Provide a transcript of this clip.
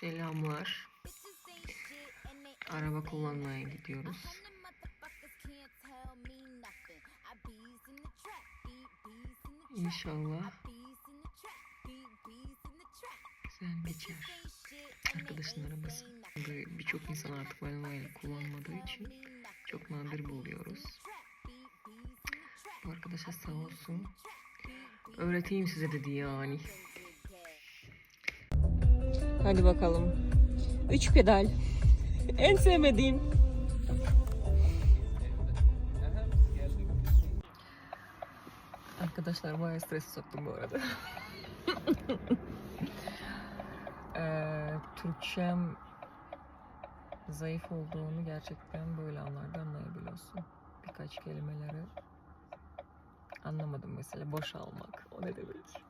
Selamlar. Araba kullanmaya gidiyoruz. İnşallah güzel geçer. Arkadaşın arabası. Birçok insan artık manuel kullanmadığı için çok nadir buluyoruz. Bu arkadaşa sağ olsun. Öğreteyim size dedi yani. Hadi bakalım. 3 pedal. En sevmediğim. Arkadaşlar bayağı strese soktum bu arada. Türkçem zayıf olduğunu gerçekten böyle anlarda anlayabiliyorsun. Birkaç kelimeleri anlamadım mesela. Boşalmak. O ne demek?